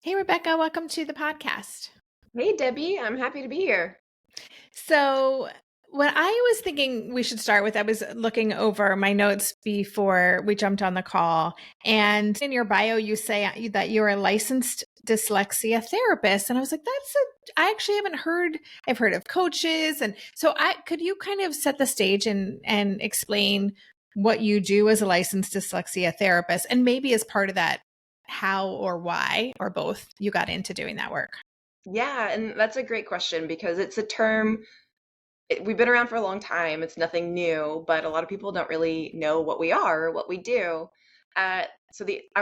Hey, Rebecca, welcome to the podcast. Hey Debbie, I'm happy to be here. So, what I was thinking we should start with, I was looking over my notes before we jumped on the call. And in your bio, you say that you're a licensed dyslexia therapist. And I was like, I actually haven't heard, I've heard of coaches. And so, could you kind of set the stage and explain what you do as a licensed dyslexia therapist? And maybe as part of that, how or why or both you got into doing that work? Yeah, and that's a great question because it's a term we've been around for a long time. It's nothing new, but a lot of people don't really know what we are or what we do. I'm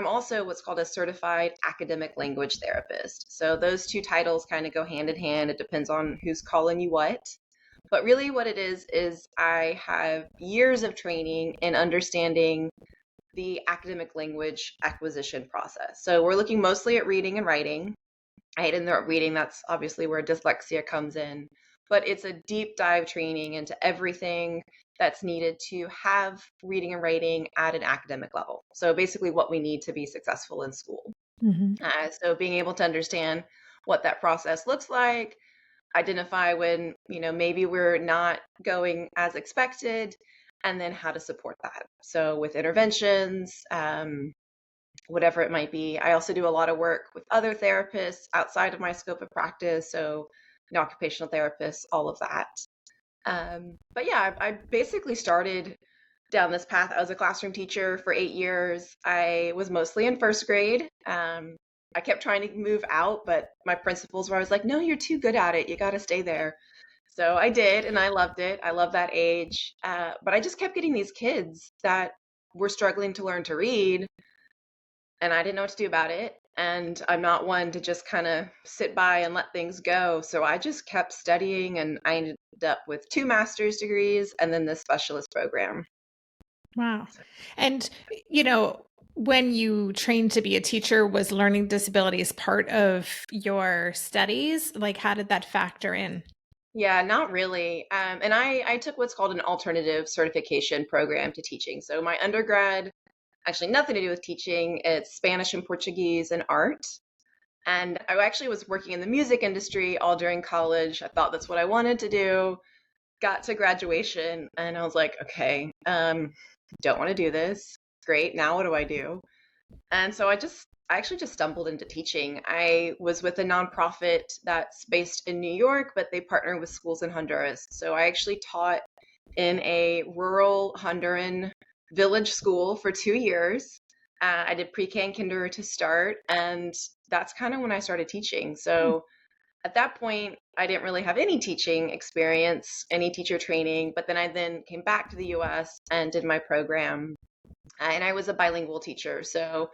also what's called a certified academic language therapist. So those two titles kind of go hand in hand. It depends on who's calling you what. But really, what it is I have years of training in understanding the academic language acquisition process. So we're looking mostly at reading and writing. I hate in the reading, that's obviously where dyslexia comes in. But it's a deep dive training into everything that's needed to have reading and writing at an academic level. So basically, what we need to be successful in school. Mhm. So being able to understand what that process looks like, identify when maybe we're not going as expected, and then how to support that. So with interventions, whatever it might be. I also do a lot of work with other therapists outside of my scope of practice, so occupational therapists, all of that. But yeah, I basically started down this path. I was a classroom teacher for 8 years. I was mostly in first grade. I kept trying to move out, but my principals were always like, no, you're too good at it. You got to stay there. So I did, and I loved it. I love that age. But I just kept getting these kids that were struggling to learn to read, and I didn't know what to do about it. And I'm not one to just kind of sit by and let things go. So I just kept studying, and I ended up with 2 master's degrees and then this specialist program. Wow. And, you know, when you trained to be a teacher, was learning disabilities part of your studies? Like, how did that factor in? Yeah, not really. And I took what's called an alternative certification program to teaching. So my undergrad, actually nothing to do with teaching. It's Spanish and Portuguese and art. And I actually was working in the music industry all during college. I thought that's what I wanted to do. Got to graduation and I was like, okay, don't want to do this. Great. Now what do I do? And so I actually just stumbled into teaching. I was with a nonprofit that's based in New York, but they partner with schools in Honduras. So I actually taught in a rural Honduran village school for 2 years. I did pre-K and kinder to start, and that's kind of when I started teaching. Hmm. So at that point, I didn't really have any teaching experience, any teacher training, but then I came back to the US and did my program. And I was a bilingual teacher. So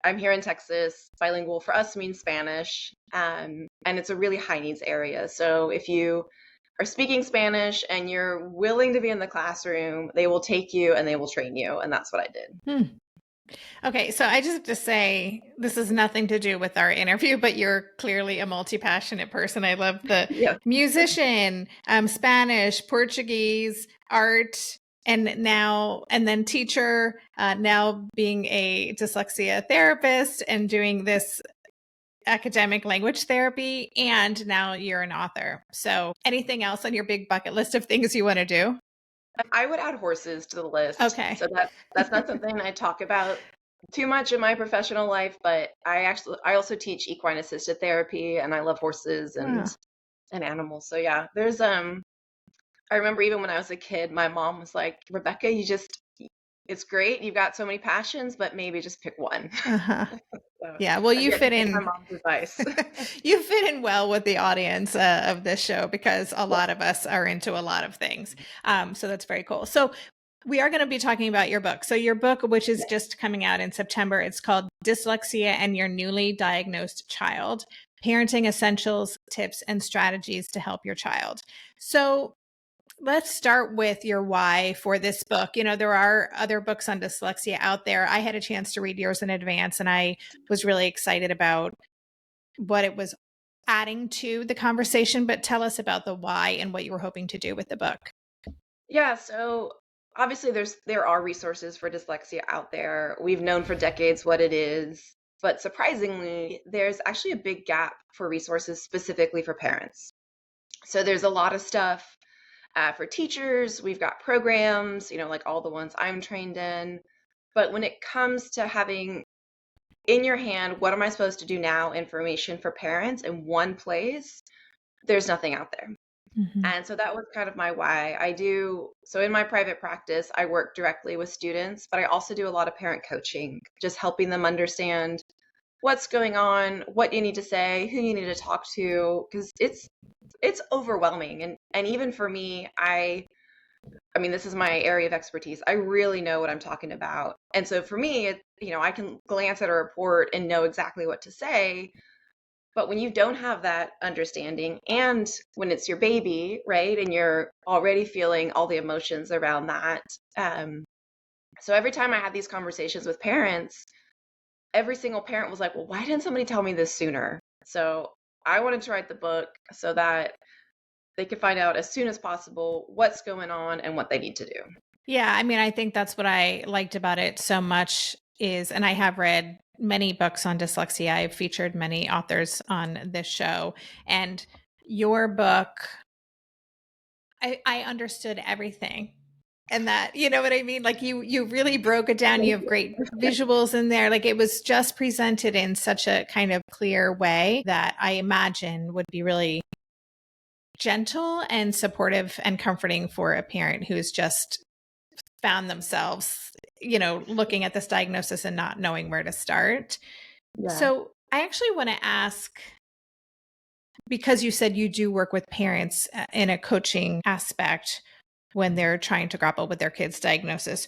I'm here in Texas. Bilingual for us means Spanish. And it's a really high needs area. So if you are speaking Spanish and you're willing to be in the classroom, they will take you and they will train you. And that's what I did. Hmm. Okay, so I just have to say, this has nothing to do with our interview, but you're clearly a multi-passionate person. I love the Yeah. musician, Spanish, Portuguese, art, and then teacher, now being a dyslexia therapist and doing this academic language therapy, and now you're an author. So anything else on your big bucket list of things you want to do? I would add horses to the list. Okay. So that's not something I talk about too much in my professional life, but I also teach equine assisted therapy and I love horses Wow. and animals. So yeah, there's I remember even when I was a kid, my mom was like, "Rebecca, it's great. You've got so many passions, but maybe just pick one." Uh-huh. So Yeah, well, I've you yet to fit take my in. mom's advice. You fit in well with the audience of this show because a Yeah. lot of us are into a lot of things. So that's very cool. So we are going to be talking about your book. So your book, which is just coming out in September, it's called Dyslexia and Your Newly Diagnosed Child: Parenting Essentials, Tips, and Strategies to Help Your Child. So let's start with your why for this book. You know, there are other books on dyslexia out there. I had a chance to read yours in advance, and I was really excited about what it was adding to the conversation. But tell us about the why and what you were hoping to do with the book. Yeah, so obviously there are resources for dyslexia out there. We've known for decades what it is. But surprisingly, there's actually a big gap for resources specifically for parents. So there's a lot of stuff for teachers. We've got programs, like all the ones I'm trained in. But when it comes to having in your hand, what am I supposed to do now, information for parents in one place, there's nothing out there. Mm-hmm. And so that was kind of my why. So in my private practice, I work directly with students, but I also do a lot of parent coaching, just helping them understand what's going on, what you need to say, who you need to talk to, because it's overwhelming. And even for me, I mean, this is my area of expertise. I really know what I'm talking about. And so for me, I can glance at a report and know exactly what to say. But when you don't have that understanding, and when it's your baby, right, and you're already feeling all the emotions around that. So every time I had these conversations with parents, every single parent was like, well, why didn't somebody tell me this sooner? So I wanted to write the book so that they could find out as soon as possible what's going on and what they need to do. Yeah, I mean, I think that's what I liked about it so much and I have read many books on dyslexia. I've featured many authors on this show, and your book, I understood everything. And that, you know what I mean? Like you really broke it down. You have great visuals in there. Like it was just presented in such a kind of clear way that I imagine would be really gentle and supportive and comforting for a parent who's just found themselves, looking at this diagnosis and not knowing where to start. Yeah. So I actually want to ask, because you said you do work with parents in a coaching aspect when they're trying to grapple with their kids' diagnosis,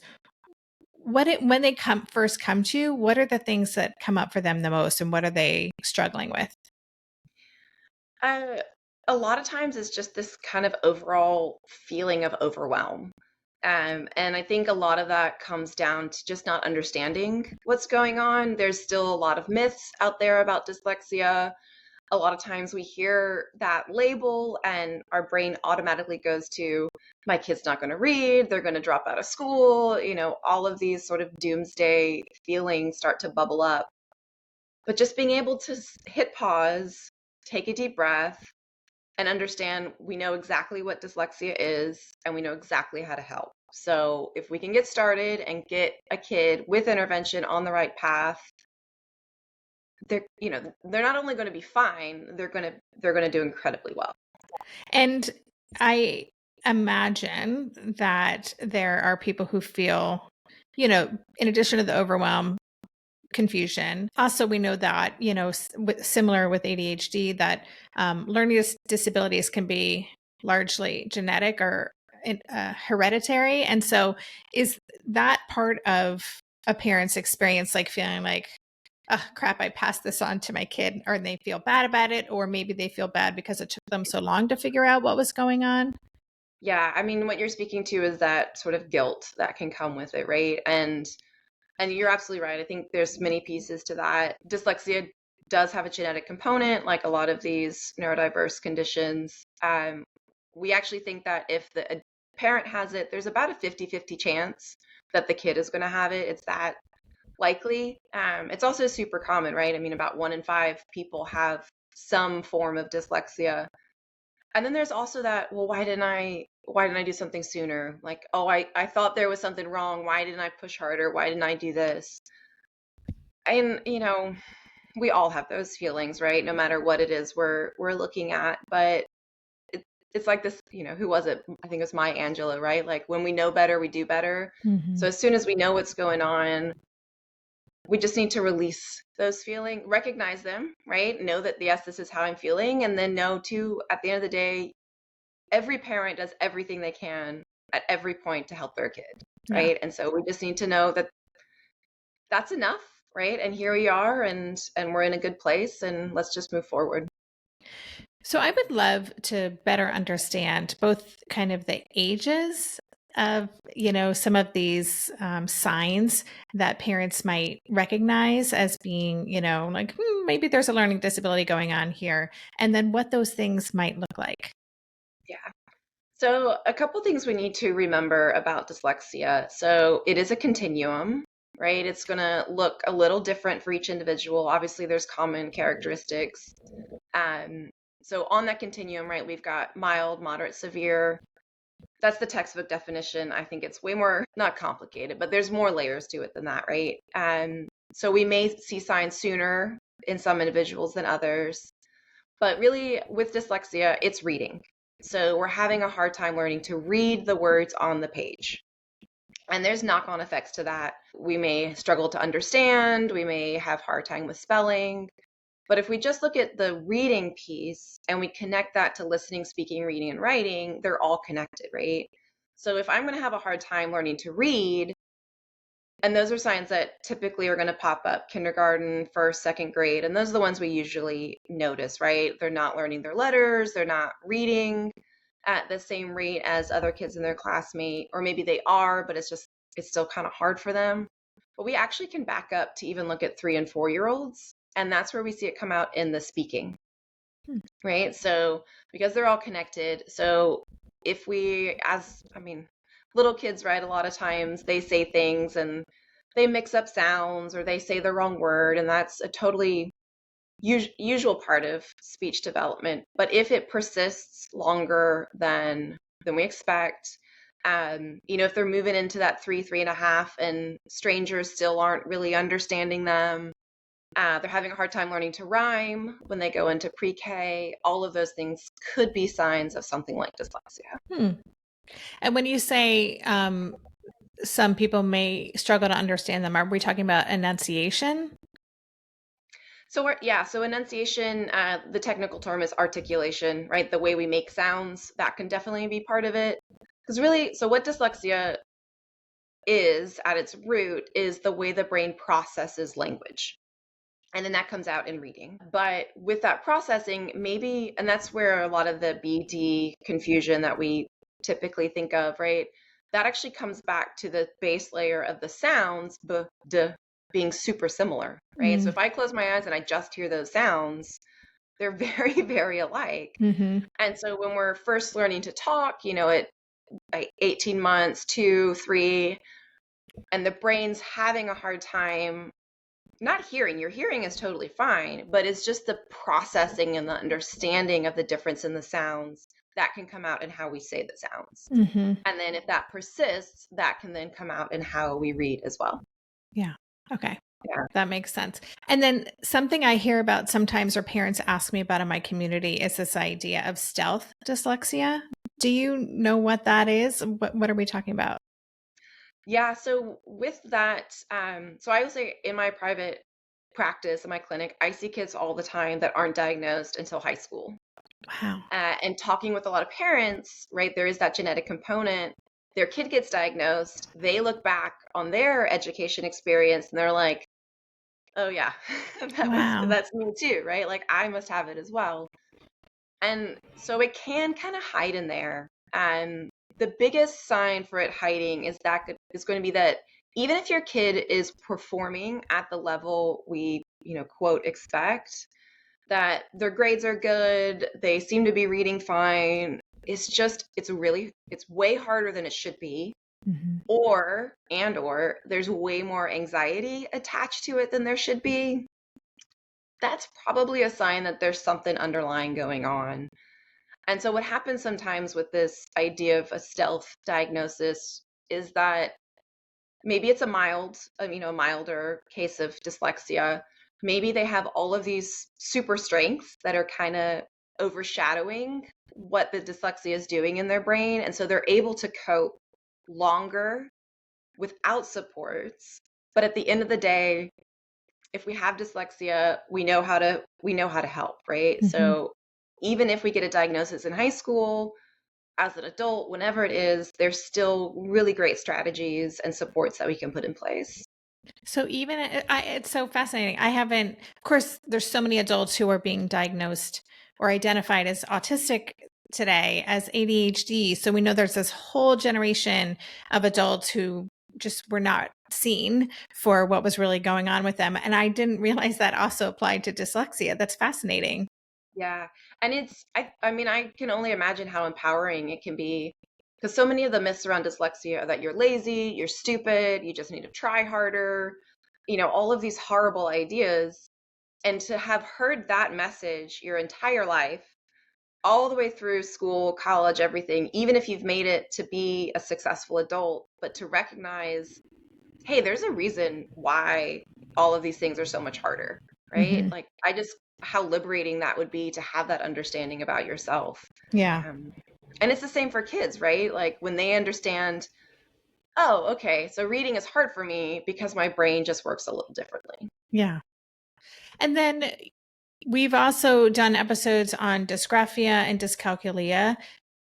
when they first come to you, what are the things that come up for them the most, and what are they struggling with? A lot of times it's just this kind of overall feeling of overwhelm. And I think a lot of that comes down to just not understanding what's going on. There's still a lot of myths out there about dyslexia. A lot of times we hear that label and our brain automatically goes to, my kid's not going to read, they're going to drop out of school, all of these sort of doomsday feelings start to bubble up. But just being able to hit pause, take a deep breath, and understand we know exactly what dyslexia is and we know exactly how to help. So if we can get started and get a kid with intervention on the right path, they're not only going to be fine, they're going to do incredibly well. And I imagine that there are people who feel, in addition to the overwhelm, confusion. Also, we know that, similar with ADHD, that learning disabilities can be largely genetic or hereditary. And so is that part of a parent's experience, like feeling like, oh crap, I passed this on to my kid, or they feel bad about it, or maybe they feel bad because it took them so long to figure out what was going on? Yeah, I mean, what you're speaking to is that sort of guilt that can come with it, right? And you're absolutely right. I think there's many pieces to that. Dyslexia does have a genetic component, like a lot of these neurodiverse conditions. We actually think that if the parent has it, there's about a 50-50 chance that the kid is going to have it. It's that likely. It's also super common, right? I mean, about 1 in 5 people have some form of dyslexia. And then there's also that, well, why didn't I do something sooner? Like, oh, I thought there was something wrong. Why didn't I push harder? Why didn't I do this? And, we all have those feelings, right? No matter what it is we're looking at. But it's like this, who was it? I think it was Maya Angelou, right? Like when we know better, we do better. Mm-hmm. So as soon as we know what's going on, we just need to release those feelings, recognize them, right? Know that, yes, this is how I'm feeling. And then know too, at the end of the day, every parent does everything they can at every point to help their kid, right? Yeah. And so we just need to know that that's enough, right? And here we are, and we're in a good place, and let's just move forward. So I would love to better understand both kind of the ages of, some of these signs that parents might recognize as being, like, maybe there's a learning disability going on here, and then what those things might look like. Yeah. So a couple things we need to remember about dyslexia. So it is a continuum. right? It's going to look a little different for each individual. Obviously, there's common characteristics. Um, so on that continuum, right, we've got mild, moderate, severe. That's the textbook definition. I think it's way more, not complicated, but there's more layers to it than that, right? So we may see signs sooner in some individuals than others. But really, with dyslexia, it's reading. So we're having a hard time learning to read the words on the page. And there's knock-on effects to that. We may struggle to understand, we may have hard time with spelling. But if we just look at the reading piece and we connect that to listening, speaking, reading, and writing, they're all connected, right? So if I'm going to have a hard time learning to read, and those are signs that typically are going to pop up kindergarten, first, second grade. And those are the ones we usually notice, right? They're not learning their letters. They're not reading at the same rate as other kids in their classmate, or maybe they are, but it's still kind of hard for them. But we actually can back up to even look at 3 and 4-year-olds. And that's where we see it come out in the speaking, right? So because they're all connected. So if we, little kids, right, a lot of times they say things and they mix up sounds or they say the wrong word, and that's a totally usual part of speech development. But if it persists longer than we expect, if they're moving into that 3.5, and strangers still aren't really understanding them, they're having a hard time learning to rhyme when they go into pre-K, all of those things could be signs of something like dyslexia. And when you say some people may struggle to understand them, are we talking about enunciation? So enunciation, the technical term is articulation, right? The way we make sounds, that can definitely be part of it. Because really, so what dyslexia is at its root is the way the brain processes language. And then that comes out in reading. But with that processing, maybe, and that's where a lot of the BD confusion that we typically think of, right? That actually comes back to the base layer of the sounds, b, d, being super similar, right? So if I close my eyes and I just hear those sounds, they're very, very alike. And so when we're first learning to talk, at 18 months, 2, 3, and the brain's having a hard time not hearing, your hearing is totally fine, but it's just the processing and the understanding of the difference in the sounds that can come out in how we say the sounds. And then if that persists, that can then come out in how we read as well. Yeah. Okay. Yeah. That makes sense. And then something I hear about sometimes, or parents ask me about in my community, is this idea of stealth dyslexia. Do you know what that is? What are we talking about? Yeah, so with that, so I would say in my private practice, in my clinic, I see kids all the time that aren't diagnosed until high school. Wow. And talking with a lot of parents, right, there is that genetic component. Their kid gets diagnosed, they look back on their education experience and they're like, oh yeah, that's me too, right? Like I must have it as well. And so it can kind of hide in there. The biggest sign for it hiding is going to be that even if your kid is performing at the level we, quote, expect, that their grades are good, they seem to be reading fine, it's way harder than it should be. Or there's way more anxiety attached to it than there should be. That's probably a sign that there's something underlying going on. And so what happens sometimes with this idea of a stealth diagnosis is that maybe it's a milder case of dyslexia. Maybe they have all of these super strengths that are kind of overshadowing what the dyslexia is doing in their brain. And so they're able to cope longer without supports. But at the end of the day, if we have dyslexia, we know how to help, right? So even if we get a diagnosis in high school, as an adult, whenever it is, there's still really great strategies and supports that we can put in place. So even it's so fascinating. Of course, there's so many adults who are being diagnosed or identified as autistic today, as ADHD. So we know there's this whole generation of adults who just were not seen for what was really going on with them. And I didn't realize that also applied to dyslexia. That's fascinating. Yeah. And I can only imagine how empowering it can be, Because so many of the myths around dyslexia are that you're lazy, you're stupid, you just need to try harder, all of these horrible ideas. And to have heard that message your entire life, all the way through school, college, everything, even if you've made it to be a successful adult, but to recognize, hey, there's a reason why all of these things are so much harder, right? Mm-hmm. Like, how liberating that would be to have that understanding about yourself. Yeah. And it's the same for kids, right? Like when they understand, oh, okay, so reading is hard for me because my brain just works a little differently. Yeah. And then we've also done episodes on dysgraphia and dyscalculia.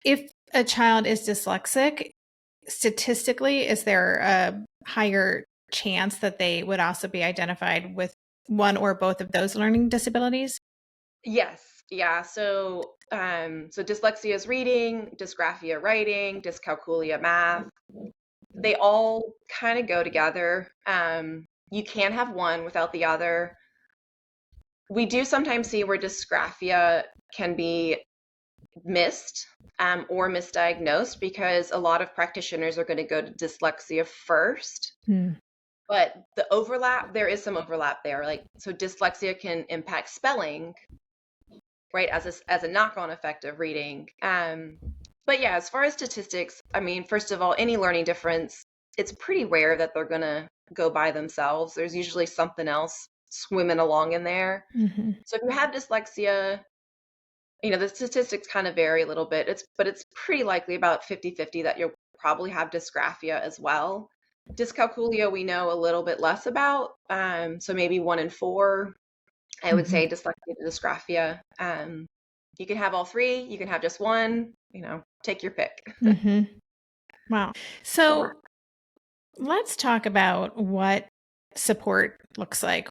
If a child is dyslexic, statistically, is there a higher chance that they would also be identified with one or both of those learning disabilities? Yes. Yeah. So dyslexia is reading, dysgraphia writing, dyscalculia math. They all kind of go together. You can't have one without the other. We do sometimes see where dysgraphia can be missed or misdiagnosed because a lot of practitioners are going to go to dyslexia first. But there is some overlap there. Like, so dyslexia can impact spelling, right, as a knock-on effect of reading. But yeah, as far as statistics, I mean, first of all, any learning difference, it's pretty rare that they're gonna go by themselves. There's usually something else swimming along in there. Mm-hmm. So if you have dyslexia, the statistics kind of vary a little bit. But it's pretty likely about 50-50 that you'll probably have dysgraphia as well. Dyscalculia we know a little bit less about. So maybe 1 in 4. I would say dyslexia to dysgraphia. You can have all three. You can have just one. Take your pick. Mm-hmm. Wow. So let's talk about what support looks like.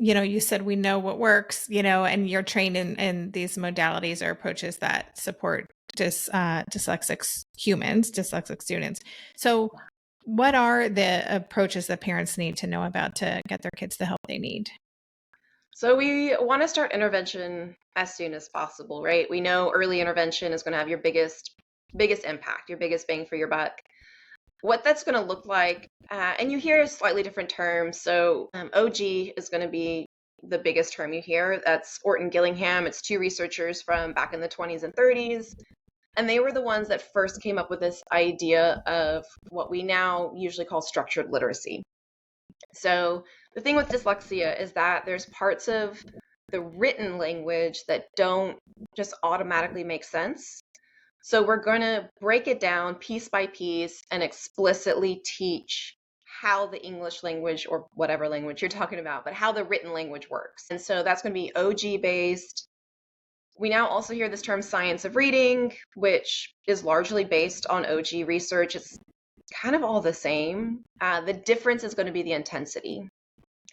You said we know what works, and you're trained in these modalities or approaches that support dyslexic students. So what are the approaches that parents need to know about to get their kids the help they need? So we want to start intervention as soon as possible, right? We know early intervention is going to have your biggest impact, your biggest bang for your buck. What that's going to look like, and you hear slightly different terms. So OG is going to be the biggest term you hear. That's Orton-Gillingham. It's 2 researchers from back in the 20s and 30s. And they were the ones that first came up with this idea of what we now usually call structured literacy. So the thing with dyslexia is that there's parts of the written language that don't just automatically make sense. So we're going to break it down piece by piece and explicitly teach how the English language, or whatever language you're talking about, but how the written language works. And so that's going to be OG based. We now also hear this term science of reading, which is largely based on OG research. It's kind of all the same. The difference is going to be the intensity.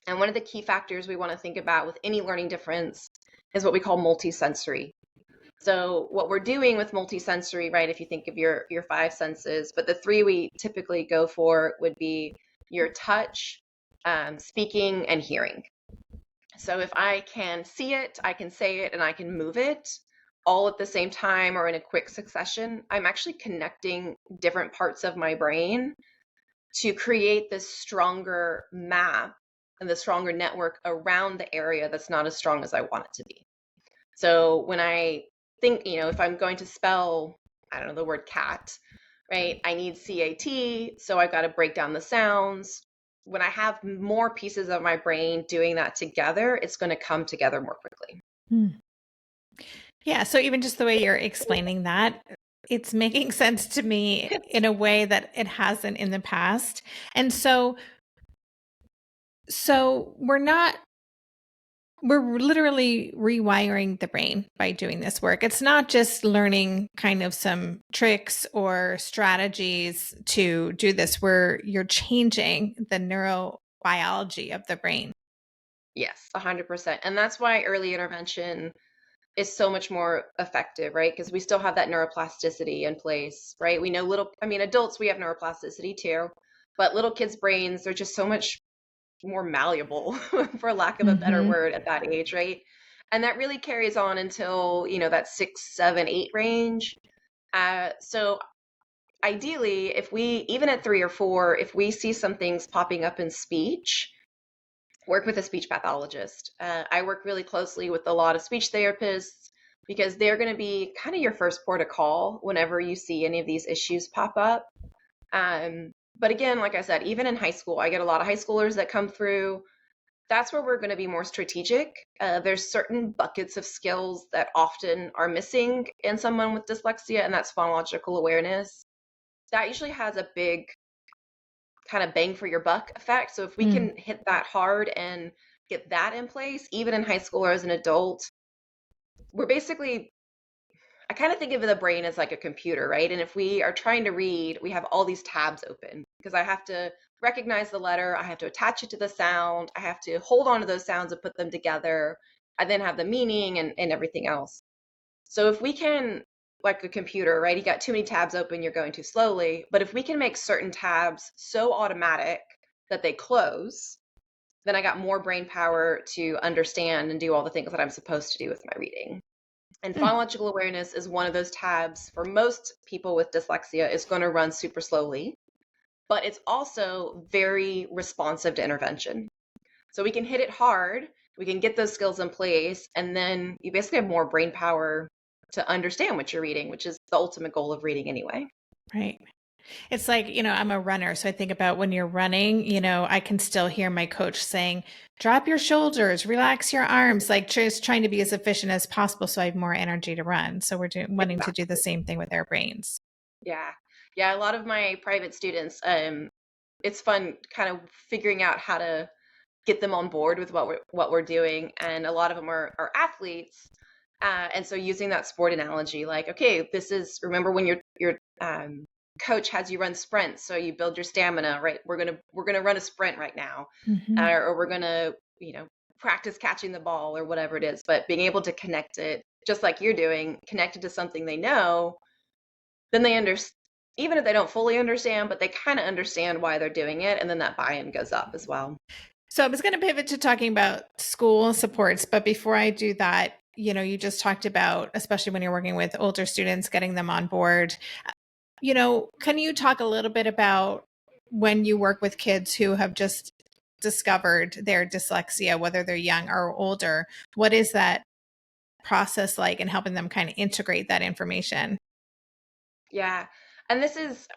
And one of the key factors we want to think about with any learning difference is what we call multisensory. So what we're doing with multisensory, right, if you think of your 5 senses, but the 3 we typically go for would be your touch, speaking, and hearing. So if I can see it, I can say it, and I can move it all at the same time or in a quick succession, I'm actually connecting different parts of my brain to create this stronger map and the stronger network around the area that's not as strong as I want it to be. So when I think, if I'm going to spell, I don't know, the word cat, right? I need CAT, so I've got to break down the sounds. When I have more pieces of my brain doing that together, it's going to come together more quickly. Yeah. So even just the way you're explaining that, it's making sense to me in a way that it hasn't in the past. And so we're literally rewiring the brain by doing this work. It's not just learning kind of some tricks or strategies to do this, where you're changing the neurobiology of the brain. Yes, 100%. And that's why early intervention is so much more effective, right? Because we still have that neuroplasticity in place, right? We know adults, we have neuroplasticity too, but little kids' brains, they're just so much more malleable, for lack of a better word, at that age, right? And that really carries on until, that 6, 7, 8 range. So ideally, if we, even at 3 or 4, if we see some things popping up in speech, work with a speech pathologist. I work really closely with a lot of speech therapists because they're going to be kind of your first port of call whenever you see any of these issues pop up. But again, like I said, even in high school, I get a lot of high schoolers that come through. That's where we're going to be more strategic. There's certain buckets of skills that often are missing in someone with dyslexia, and that's phonological awareness. That usually has a big kind of bang for your buck effect. So if we can hit that hard and get that in place, even in high school or as an adult, we're basically, I kind of think of the brain as like a computer, right? And if we are trying to read, we have all these tabs open because I have to recognize the letter, I have to attach it to the sound, I have to hold on to those sounds and put them together. I then have the meaning and everything else. So if we can, like a computer, right? You got too many tabs open, you're going too slowly. But if we can make certain tabs so automatic that they close, then I got more brain power to understand and do all the things that I'm supposed to do with my reading. And phonological awareness is one of those tabs for most people with dyslexia. Is going to run super slowly, but it's also very responsive to intervention. So we can hit it hard, we can get those skills in place, and then you basically have more brain power to understand what you're reading, which is the ultimate goal of reading anyway. Right. It's like, I'm a runner. So I think about when you're running, I can still hear my coach saying, drop your shoulders, relax your arms, like just trying to be as efficient as possible so I have more energy to run. So we're wanting to do the same thing with our brains. Yeah. Yeah. A lot of my private students, it's fun kind of figuring out how to get them on board with what we're doing. And a lot of them are athletes. And so using that sport analogy, like, okay, remember when your coach has you run sprints, so you build your stamina, right? We're gonna run a sprint right now, or we're gonna practice catching the ball or whatever it is. But being able to connect it, just like you're doing, connect it to something they know, then they understand. Even if they don't fully understand, but they kind of understand why they're doing it, and then that buy-in goes up as well. So I was going to pivot to talking about school supports, but before I do that, you just talked about, especially when you're working with older students, getting them on board. Can you talk a little bit about when you work with kids who have just discovered their dyslexia, whether they're young or older? What is that process like in helping them kind of integrate that information? Yeah. And this is,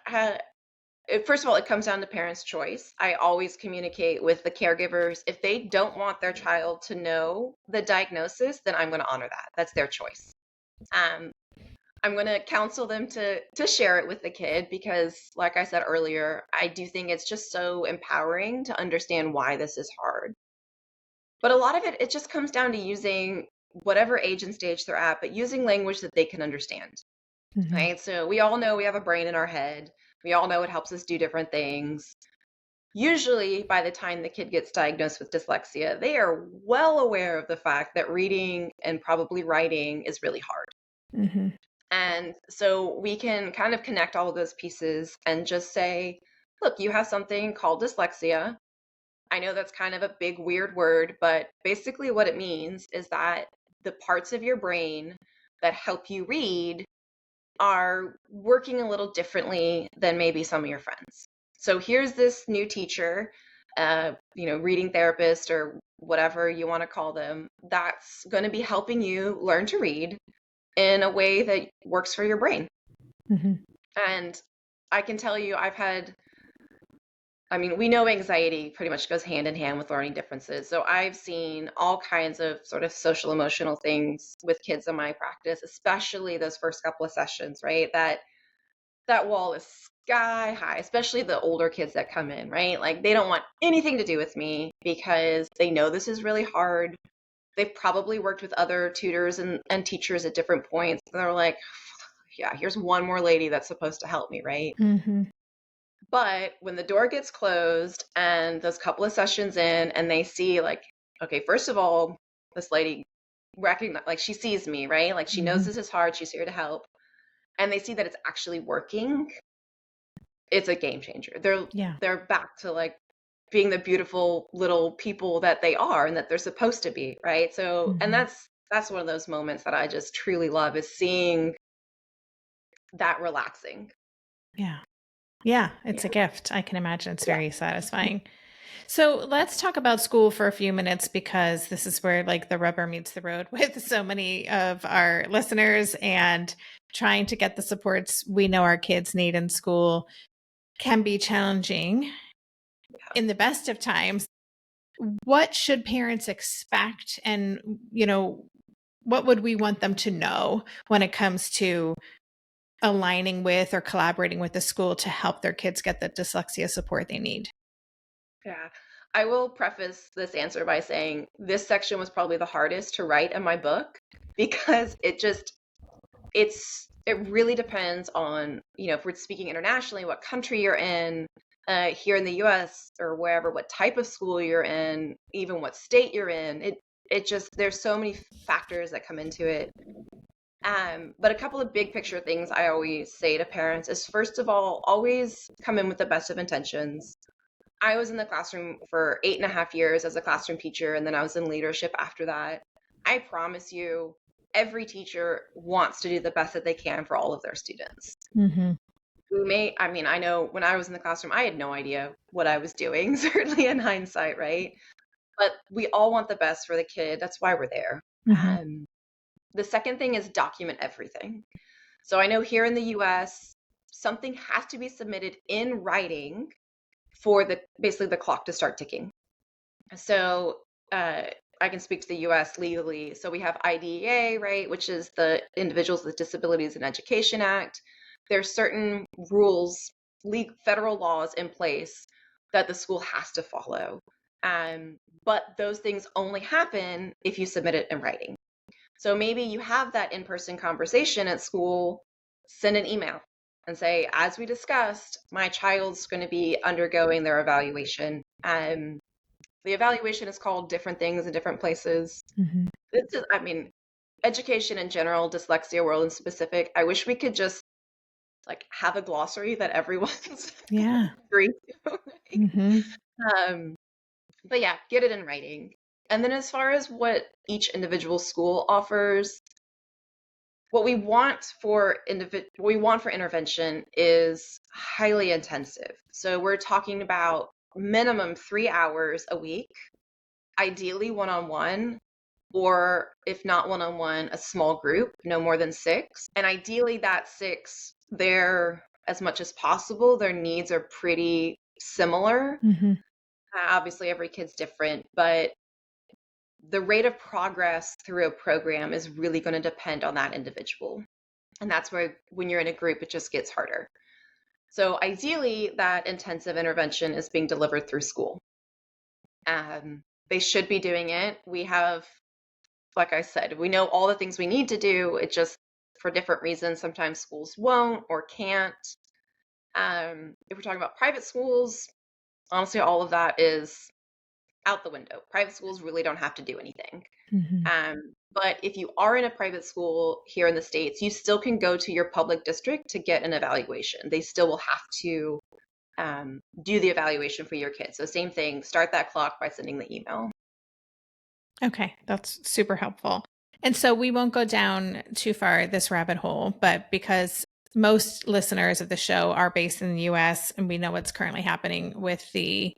first of all, it comes down to parents' choice. I always communicate with the caregivers. If they don't want their child to know the diagnosis, then I'm going to honor that. That's their choice. I'm going to counsel them to share it with the kid because, like I said earlier, I do think it's just so empowering to understand why this is hard. But a lot of it just comes down to using whatever age and stage they're at, but using language that they can understand. Right? So we all know we have a brain in our head. We all know it helps us do different things. Usually, by the time the kid gets diagnosed with dyslexia, they are well aware of the fact that reading and probably writing is really hard. And so we can kind of connect all of those pieces and just say, look, you have something called dyslexia. I know that's kind of a big, weird word, but basically what it means is that the parts of your brain that help you read are working a little differently than maybe some of your friends. So here's this new teacher, reading therapist or whatever you want to call them, that's going to be helping you learn to read in a way that works for your brain. And I can tell you, we know anxiety pretty much goes hand in hand with learning differences. So I've seen all kinds of sort of social emotional things with kids in my practice, especially those first couple of sessions, right? That wall is sky high, especially the older kids that come in, right? Like they don't want anything to do with me because they know this is really hard. They've probably worked with other tutors and teachers at different points. And they're like, yeah, here's one more lady that's supposed to help me, right? But when the door gets closed and those couple of sessions in and they see like, okay, first of all, this lady like she sees me, right? Like she knows this is hard. She's here to help. And they see that it's actually working. It's a game changer. They're back to like being the beautiful little people that they are and that they're supposed to be, right? So, and that's one of those moments that I just truly love is seeing that relaxing. Yeah. Yeah. It's Yeah. a gift. I can imagine it's Yeah. very satisfying. So let's talk about school for a few minutes because this is where like the rubber meets the road with so many of our listeners, and trying to get the supports we know our kids need in school can be challenging in the best of times. What should parents expect? And, what would we want them to know when it comes to aligning with or collaborating with the school to help their kids get the dyslexia support they need? Yeah. I will preface this answer by saying this section was probably the hardest to write in my book because it really depends on, if we're speaking internationally, what country you're in, here in the US or wherever, what type of school you're in, even what state you're in. It just, there's so many factors that come into it. But a couple of big picture things I always say to parents is, first of all, always come in with the best of intentions. I was in the classroom for 8.5 years as a classroom teacher, and then I was in leadership after that. I promise you, every teacher wants to do the best that they can for all of their students. Mm-hmm. I know when I was in the classroom, I had no idea what I was doing, certainly in hindsight, right? But we all want the best for the kid. That's why we're there. Mm-hmm. The second thing is document everything. So I know here in the US, something has to be submitted in writing for basically the clock to start ticking. So I can speak to the US legally. So we have IDEA, right, which is the Individuals with Disabilities in Education Act. There's certain rules, federal laws in place that the school has to follow. But those things only happen if you submit it in writing. So maybe you have that in-person conversation at school, send an email and say, as we discussed, my child's going to be undergoing their evaluation. The evaluation is called different things in different places. Mm-hmm. Education in general, dyslexia world in specific, I wish we could just like have a glossary that everyone's Yeah. agreed to. Mm-hmm. But yeah, get it in writing. And then as far as what each individual school offers, what we want for intervention is highly intensive. So we're talking about minimum 3 hours a week, ideally one-on-one, or if not one-on-one, a small group, no more than 6. And ideally that 6, as much as possible, their needs are pretty similar. Mm-hmm. Obviously, every kid's different, but the rate of progress through a program is really going to depend on that individual. And that's where, when you're in a group, it just gets harder. So ideally, that intensive intervention is being delivered through school. They should be doing it. We have, like I said, we know all the things we need to do. It just, for different reasons, sometimes schools won't or can't. If we're talking about private schools, honestly, all of that is out the window. Private schools really don't have to do anything. Mm-hmm. But if you are in a private school here in the States, you still can go to your public district to get an evaluation. They still will have to do the evaluation for your kid. So same thing, start that clock by sending the email. Okay, that's super helpful. And so we won't go down too far this rabbit hole, but because most listeners of the show are based in the US and we know what's currently happening with the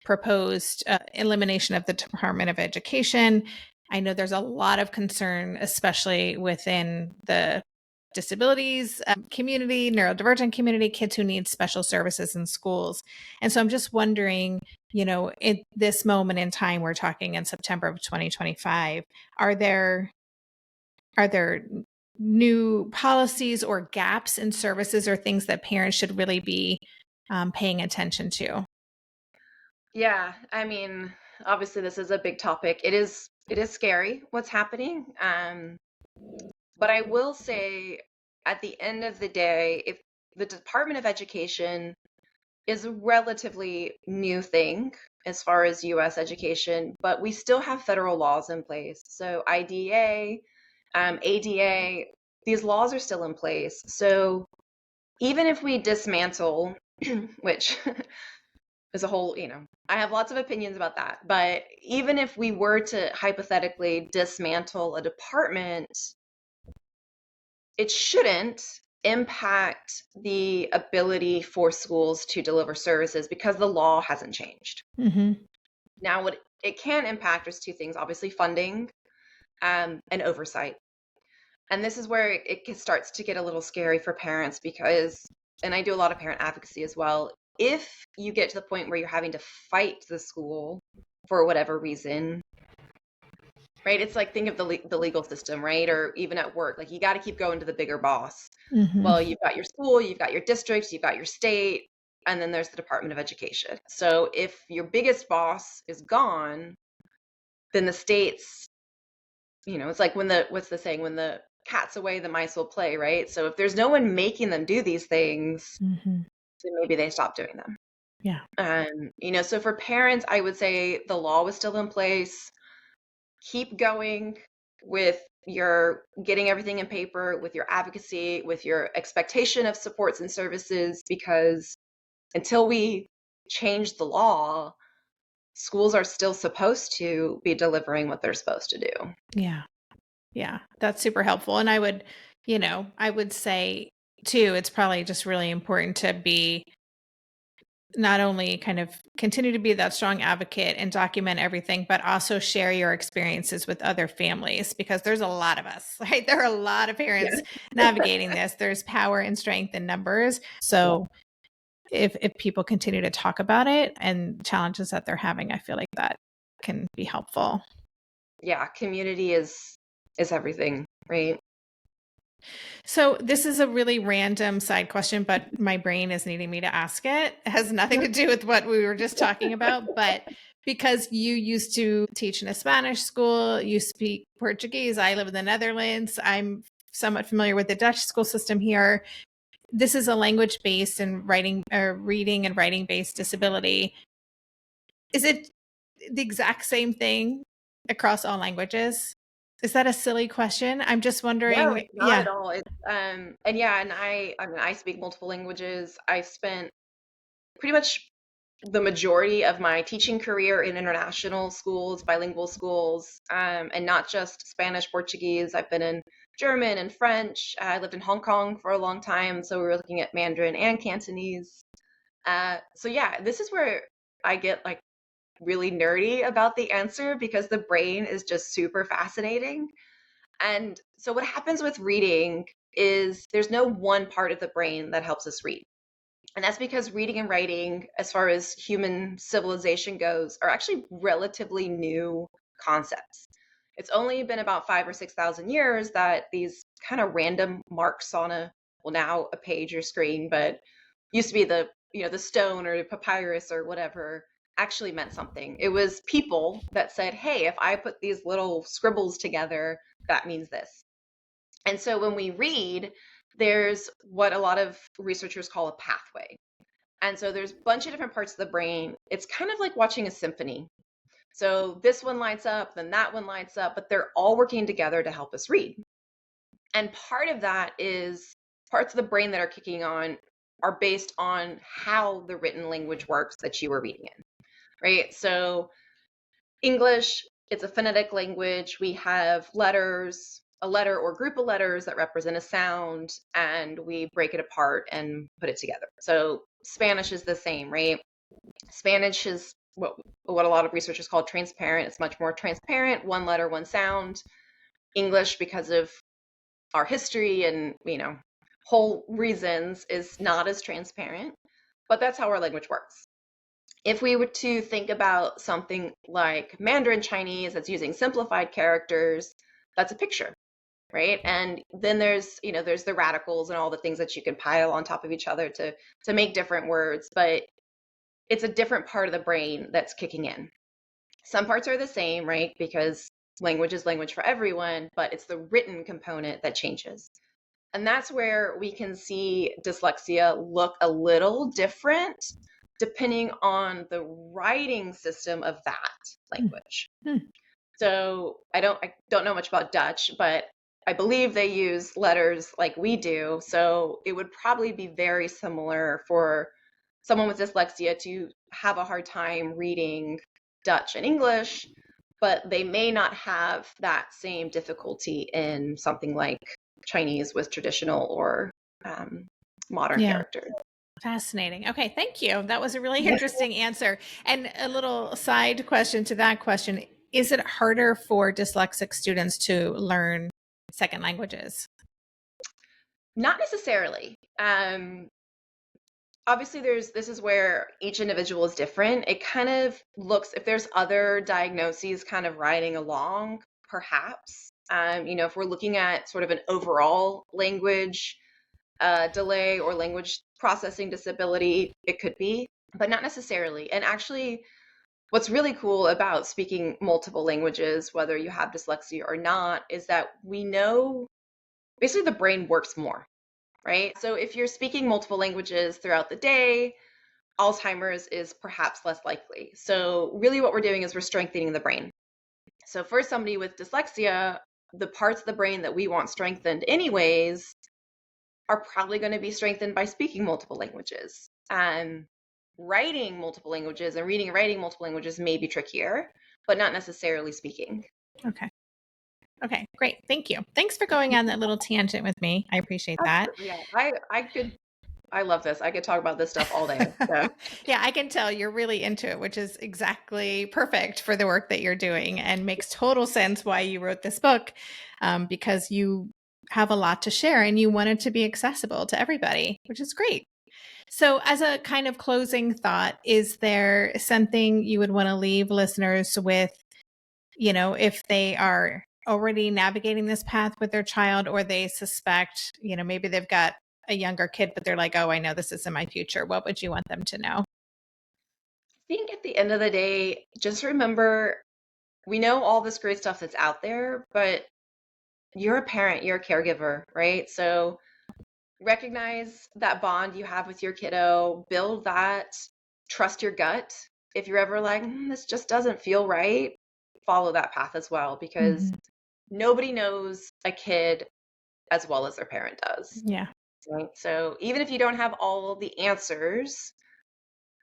proposed elimination of the Department of Education, I know there's a lot of concern, especially within the disabilities community, neurodivergent community, kids who need special services in schools. And so I'm just wondering, in this moment in time, we're talking in September of 2025, are there new policies or gaps in services or things that parents should really be paying attention to? Yeah, obviously this is a big topic. It is scary what's happening. But I will say, at the end of the day, if the Department of Education is a relatively new thing as far as US education, but we still have federal laws in place. So IDEA, ADA, these laws are still in place. So even if we dismantle, which is a whole, I have lots of opinions about that, but even if we were to hypothetically dismantle a department, it shouldn't impact the ability for schools to deliver services because the law hasn't changed. Mm-hmm. Now, what it can impact is two things, obviously funding and oversight. And this is where it starts to get a little scary for parents because, and I do a lot of parent advocacy as well, if you get to the point where you're having to fight the school for whatever reason, right? It's like, think of the legal system, right? Or even at work, like you got to keep going to the bigger boss. Mm-hmm. Well, you've got your school, you've got your district, you've got your state, and then there's the Department of Education. So if your biggest boss is gone, then the state's, it's like what's the saying? When the cat's away, the mice will play, right? So if there's no one making them do these things, Mm-hmm. then maybe they stop doing them. Yeah. So for parents, I would say the law was still in place. Keep going with your getting everything in paper, with your advocacy, with your expectation of supports and services, because until we change the law, schools are still supposed to be delivering what they're supposed to do. Yeah. Yeah. That's super helpful. And I would say too, it's probably just really important to be not only kind of continue to be that strong advocate and document everything, but also share your experiences with other families because there's a lot of us, right? There are a lot of parents navigating this. There's power and strength in numbers. So if people continue to talk about it and challenges that they're having, I feel like that can be helpful. Yeah, community is everything, right? So this is a really random side question, but my brain is needing me to ask it. It has nothing to do with what we were just talking about, but because you used to teach in a Spanish school, you speak Portuguese, I live in the Netherlands, I'm somewhat familiar with the Dutch school system here. This is a language-based and reading and writing-based disability. Is it the exact same thing across all languages? Is that a silly question? I'm just wondering. No, it's not Yeah. at all. It's and yeah, and I speak multiple languages. I spent pretty much the majority of my teaching career in international schools, bilingual schools, and not just Spanish, Portuguese. I've been in German and French. I lived in Hong Kong for a long time, so we were looking at Mandarin and Cantonese. So yeah, this is where I get like really nerdy about the answer because the brain is just super fascinating. And so what happens with reading is there's no one part of the brain that helps us read. And that's because reading and writing, as far as human civilization goes, are actually relatively new concepts. It's only been about 5,000 or 6,000 years that these kind of random marks on now a page or screen, but used to be the stone or the papyrus or whatever actually meant something. It was people that said, hey, if I put these little scribbles together, that means this. And so when we read, there's what a lot of researchers call a pathway. And so there's a bunch of different parts of the brain. It's kind of like watching a symphony. So this one lights up, then that one lights up, but they're all working together to help us read. And part of that is parts of the brain that are kicking on are based on how the written language works that you were reading in, right? So English, it's a phonetic language. We have letters, a letter or group of letters that represent a sound, and we break it apart and put it together. So Spanish is the same, right? Spanish is what a lot of researchers call transparent. It's much more transparent, one letter, one sound. English, because of our history and, whole reasons, is not as transparent, but that's how our language works. If we were to think about something like Mandarin Chinese that's using simplified characters, that's a picture, right? And then there's the radicals and all the things that you can pile on top of each other to make different words, but it's a different part of the brain that's kicking in. Some parts are the same, right? Because language is language for everyone, but it's the written component that changes. And that's where we can see dyslexia look a little different depending on the writing system of that language. So I don't know much about Dutch, but I believe they use letters like we do. So it would probably be very similar for someone with dyslexia to have a hard time reading Dutch and English, but they may not have that same difficulty in something like Chinese with traditional or modern character. Fascinating. Okay, thank you. That was a really interesting answer. And a little side question to that question, is it harder for dyslexic students to learn second languages? Not necessarily. Obviously, this is where each individual is different. It kind of looks, if there's other diagnoses kind of riding along, perhaps. If we're looking at sort of an overall language delay or language processing disability, it could be, but not necessarily. And actually, what's really cool about speaking multiple languages, whether you have dyslexia or not, is that we know basically the brain works more, right? So if you're speaking multiple languages throughout the day, Alzheimer's is perhaps less likely. So really what we're doing is we're strengthening the brain. So for somebody with dyslexia, the parts of the brain that we want strengthened anyways are probably going to be strengthened by speaking multiple languages. Writing multiple languages and reading and writing multiple languages may be trickier, but not necessarily speaking. Okay, great. Thank you. Thanks for going on that little tangent with me. I appreciate that. Yeah, I love this. I could talk about this stuff all day. So. Yeah, I can tell you're really into it, which is exactly perfect for the work that you're doing and makes total sense why you wrote this book, because you have a lot to share and you want it to be accessible to everybody, which is great. So as a kind of closing thought, is there something you would want to leave listeners with, if they are already navigating this path with their child, or they suspect, maybe they've got a younger kid, but they're like, oh, I know this isn't my future. What would you want them to know? I think at the end of the day, just remember, we know all this great stuff that's out there, but you're a parent, you're a caregiver, right? So recognize that bond you have with your kiddo, build that, trust your gut. If you're ever like, this just doesn't feel right, follow that path as well, because nobody knows a kid as well as their parent does. Yeah. Right? So even if you don't have all the answers,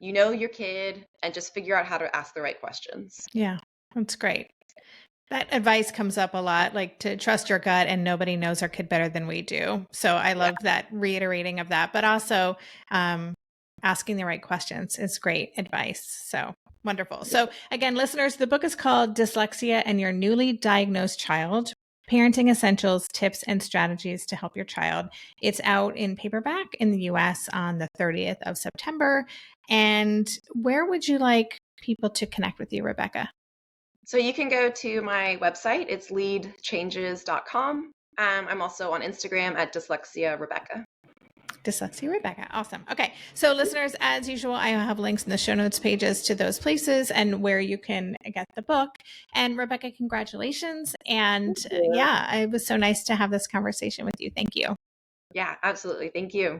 you know your kid, and just figure out how to ask the right questions. Yeah, that's great. That advice comes up a lot, like to trust your gut, and nobody knows our kid better than we do. So I love that reiterating of that, but also asking the right questions is great advice. So wonderful. So again, listeners, the book is called Dyslexia and Your Newly Diagnosed Child: Parenting Essentials, Tips and Strategies to Help Your Child. It's out in paperback in the US on the 30th of September. And where would you like people to connect with you, Rebecca? So you can go to my website. It's leadchanges.com. I'm also on Instagram at Dyslexia Rebecca. Dyslexia Rebecca. Awesome. Okay. So listeners, as usual, I have links in the show notes pages to those places and where you can get the book. And Rebecca, congratulations. And yeah, it was so nice to have this conversation with you. Thank you. Yeah, absolutely. Thank you.